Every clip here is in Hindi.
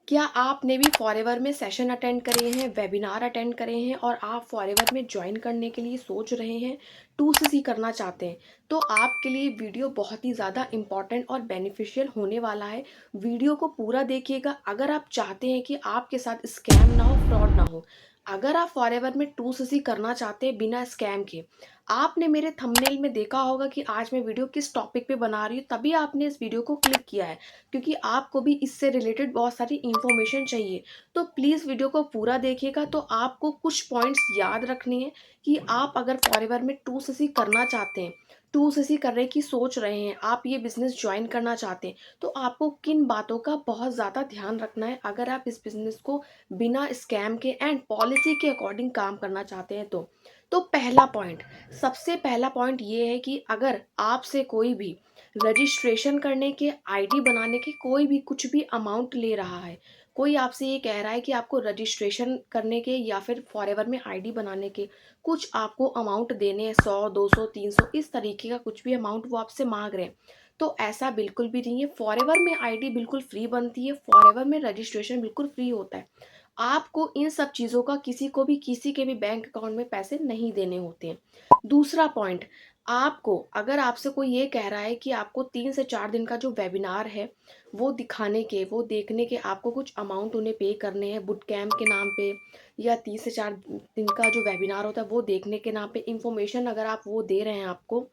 क्या आपने भी फॉरएवर में सेशन अटेंड करे हैं, वेबिनार अटेंड करे हैं और आप फॉरएवर में ज्वाइन करने के लिए सोच रहे हैं, 2सीसी करना चाहते हैं, तो आपके लिए वीडियो बहुत ही ज़्यादा इम्पॉर्टेंट और बेनिफिशियल होने वाला है। वीडियो को पूरा देखिएगा अगर आप चाहते हैं कि आपके साथ स्कैम ना हो, फ्रॉड ना हो। अगर आप फॉरएवर में 2सीसी करना चाहते हैं बिना स्कैम के, आपने मेरे थंबनेल में देखा होगा कि आज मैं वीडियो किस टॉपिक पे बना रही हूँ, तभी आपने इस वीडियो को क्लिक किया है। क्योंकि आपको भी इससे रिलेटेड बहुत सारी इन्फॉर्मेशन चाहिए। तो प्लीज़ वीडियो को पूरा देखिएगा। तो आपको कुछ पॉइंट्स याद रखने हैं कि आप अगर फॉरएवर में 2सीसी करना चाहते हैं, 2सीसी करने की सोच रहे हैं, आप ये बिज़नेस जॉइन करना चाहते हैं, तो आपको किन बातों का बहुत ज़्यादा ध्यान रखना है अगर आप इस बिज़नेस को बिना स्कैम के एंड पॉलिसी के अकॉर्डिंग काम करना चाहते हैं तो। पहला पॉइंट, सबसे पहला पॉइंट ये है कि अगर आपसे कोई भी रजिस्ट्रेशन करने के, आईडी बनाने के कोई भी कुछ भी अमाउंट ले रहा है, कोई आपसे ये कह रहा है कि आपको रजिस्ट्रेशन करने के या फिर फॉरएवर में आईडी बनाने के कुछ आपको अमाउंट देने हैं, 100 200 300 इस तरीके का कुछ भी अमाउंट वो आपसे मांग रहे हैं, तो ऐसा बिल्कुल भी नहीं है। फॉरएवर में आईडी बिल्कुल फ्री बनती है, फॉरएवर में रजिस्ट्रेशन बिल्कुल फ्री होता है। आपको इन सब चीज़ों का किसी को भी किसी के भी बैंक अकाउंट में पैसे नहीं देने होते हैं। दूसरा पॉइंट, आपको अगर आपसे कोई ये कह रहा है कि आपको 3 से 4 दिन का जो वेबिनार है, वो दिखाने के, वो देखने के आपको कुछ अमाउंट उन्हें पे करने हैं बुट कैम्प के नाम पे, या 30 से 4 दिन का जो वेबिनार होता है वो देखने के नाम पे इन्फॉर्मेशन अगर आप वो दे रहे हैं आपको,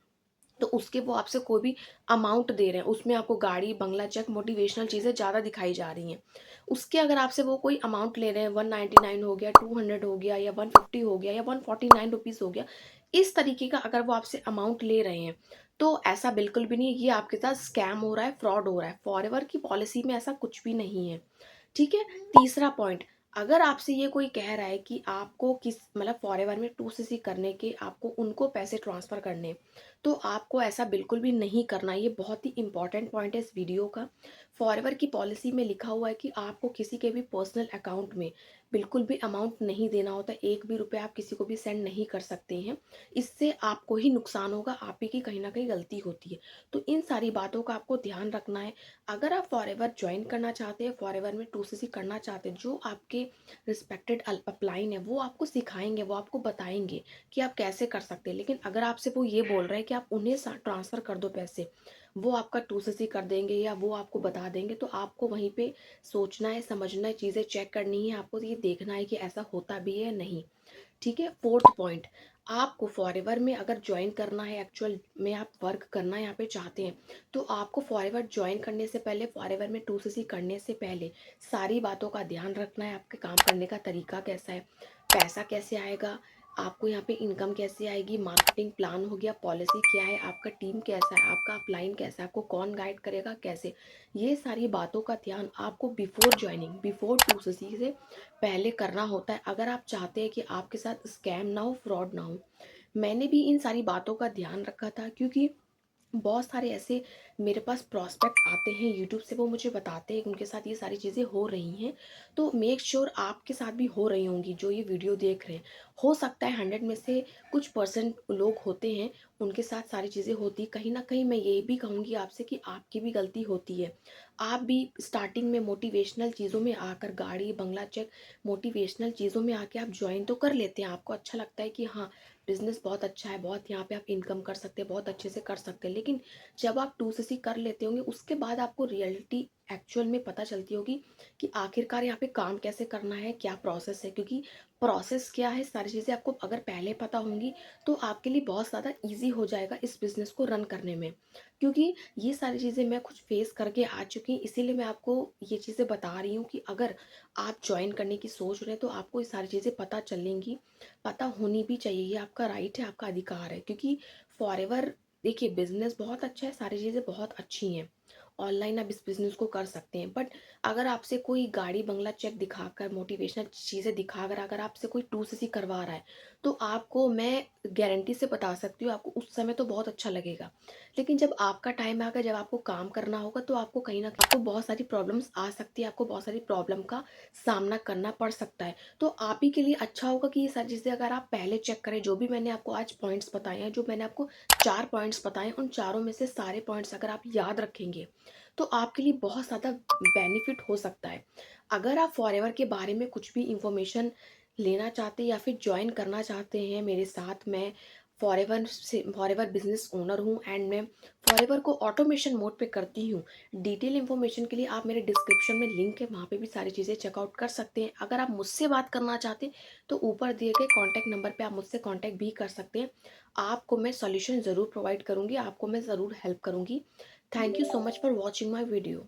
तो उसके वो आपसे कोई भी अमाउंट दे रहे हैं, उसमें आपको गाड़ी, बंगला, चेक, मोटिवेशनल चीज़ें ज़्यादा दिखाई जा रही हैं। उसके अगर आपसे वो कोई अमाउंट ले रहे हैं, 199 हो गया, 200 हो गया, या 150 हो गया, या 149 रुपीज़ हो गया, इस तरीके का अगर वो आपसे अमाउंट ले रहे हैं, तो ऐसा बिल्कुल भी नहीं है, ये आपके साथ स्कैम हो रहा है, फ्रॉड हो रहा है। फॉरएवर की पॉलिसी में ऐसा कुछ भी नहीं है। ठीक है। तीसरा पॉइंट, अगर आपसे ये कोई कह रहा है कि आपको किस मतलब फॉरएवर में 2सीसी करने के आपको उनको पैसे ट्रांसफ़र करने, तो आपको ऐसा बिल्कुल भी नहीं करना। ये बहुत ही इंपॉर्टेंट पॉइंट है इस वीडियो का। फॉरएवर की पॉलिसी में लिखा हुआ है कि आपको किसी के भी पर्सनल अकाउंट में बिल्कुल भी अमाउंट नहीं देना होता, एक भी रुपये आप किसी को भी सेंड नहीं कर सकते हैं। इससे आपको ही नुकसान होगा, आप ही की कहीं ना कहीं गलती होती है। तो इन सारी बातों का आपको ध्यान रखना है। अगर आप फॉरएवर ज्वाइन करना चाहते हैं, फॉरएवर में 2सीसी करना चाहते हैं, जो आपके रिस्पेक्टेड अपलाइन है वो आपको सिखाएंगे, वो आपको बताएंगे कि आप कैसे कर सकते हैं। लेकिन अगर आपसे वो ये बोल रहे हैं कि आप उन्हें ट्रांसफ़र कर दो पैसे, वो आपका 2सीसी कर देंगे या वो आपको बता देंगे, तो आपको वहीं पे सोचना है, समझना है, चीज़ें चेक करनी है, आपको ये देखना है कि ऐसा होता भी है नहीं। ठीक है। फोर्थ पॉइंट, आपको फॉरएवर में अगर ज्वाइन करना है, एक्चुअल में आप वर्क करना यहाँ पे चाहते हैं, तो आपको फॉरएवर ज्वाइन करने से पहले, फॉरएवर में 2सीसी करने से पहले सारी बातों का ध्यान रखना है। आपके काम करने का तरीका कैसा है, पैसा कैसे आएगा, आपको यहाँ पे इनकम कैसे आएगी, मार्केटिंग प्लान हो गया, पॉलिसी क्या है, आपका टीम कैसा है, आपका अपलाइन कैसा है, आपको कौन गाइड करेगा, कैसे, ये सारी बातों का ध्यान आपको बिफोर ज्वाइनिंग, बिफोर 2सीसी से पहले करना होता है, अगर आप चाहते हैं कि आपके साथ स्कैम ना हो, फ्रॉड ना हो। मैंने भी इन सारी बातों का ध्यान रखा था, क्योंकि बहुत सारे ऐसे मेरे पास प्रॉस्पेक्ट आते हैं यूट्यूब से, वो मुझे बताते हैं कि उनके साथ ये सारी चीज़ें हो रही हैं। तो मेक श्योर आपके साथ भी हो रही होंगी जो ये वीडियो देख रहे हैं। हो सकता है 100 में से कुछ परसेंट लोग होते हैं उनके साथ सारी चीज़ें होती, कहीं ना कहीं मैं ये भी कहूँगी आपसे कि आपकी भी गलती होती है। आप भी स्टार्टिंग में मोटिवेशनल चीज़ों में आकर, गाड़ी, बंगला, चेक, मोटिवेशनल चीज़ों में आके आप ज्वाइन तो कर लेते हैं, आपको अच्छा लगता है कि हाँ बिज़नेस बहुत अच्छा है, बहुत यहाँ पे आप इनकम कर सकते हैं, बहुत अच्छे से कर सकते हैं। लेकिन जब आप 2सीसी कर लेते होंगे, उसके बाद आपको रियलिटी एक्चुअल में पता चलती होगी कि आखिरकार यहाँ पे काम कैसे करना है, क्या प्रोसेस है। क्योंकि प्रोसेस क्या है, सारी चीज़ें आपको अगर पहले पता होंगी, तो आपके लिए बहुत ज़्यादा ईजी हो जाएगा इस बिज़नेस को रन करने में। क्योंकि ये सारी चीज़ें मैं खुद फेस करके आ चुकी हूँ, इसीलिए मैं आपको ये चीज़ें बता रही हूँ कि अगर आप ज्वाइन करने की सोच रहे हैं, तो आपको ये सारी चीज़ें पता चलेंगी, पता होनी भी चाहिए। ये आपका राइट है, आपका अधिकार है। क्योंकि फॉरएवर, देखिए बिजनेस बहुत अच्छा है, सारी चीज़ें बहुत अच्छी हैं, ऑनलाइन आप इस बिज़नेस को कर सकते हैं। बट अगर आपसे कोई गाड़ी, बंगला, चेक दिखाकर, मोटिवेशनल चीज़ें दिखाकर अगर आपसे कोई 2सीसी करवा रहा है, तो आपको मैं गारंटी से बता सकती हूँ, आपको उस समय तो बहुत अच्छा लगेगा। लेकिन जब आपका टाइम आएगा, जब आपको काम करना होगा, तो आपको कहीं ना कहीं आपको बहुत सारी प्रॉब्लम्स आ सकती है, आपको बहुत सारी प्रॉब्लम का सामना करना पड़ सकता है। तो आप ही के लिए अच्छा होगा कि ये सारी चीज़ें अगर आप पहले चेक करें, जो भी मैंने आपको आज पॉइंट्स बताए हैं, जो मैंने आपको 4 पॉइंट्स बताए, उन चारों में से सारे पॉइंट्स अगर आप याद रखेंगे, तो आपके लिए बहुत ज़्यादा बेनिफिट हो सकता है। अगर आप फॉरएवर के बारे में कुछ भी इंफॉर्मेशन लेना चाहते हैं या फिर जॉइन करना चाहते हैं मेरे साथ, मैं फॉरएवर बिजनेस ओनर हूँ एंड मैं फॉरएवर को ऑटोमेशन मोड पे करती हूँ। डिटेल इन्फॉर्मेशन के लिए आप मेरे डिस्क्रिप्शन में लिंक है, वहाँ पे भी सारी चीज़ें चेकआउट कर सकते हैं। अगर आप मुझसे बात करना चाहते हैं तो ऊपर दिए गए कॉन्टैक्ट नंबर पे आप मुझसे कॉन्टैक्ट भी कर सकते हैं। आपको मैं सॉल्यूशन ज़रूर प्रोवाइड करूँगी, आपको मैं ज़रूर हेल्प करूँगी। Thank you so much for watching my video.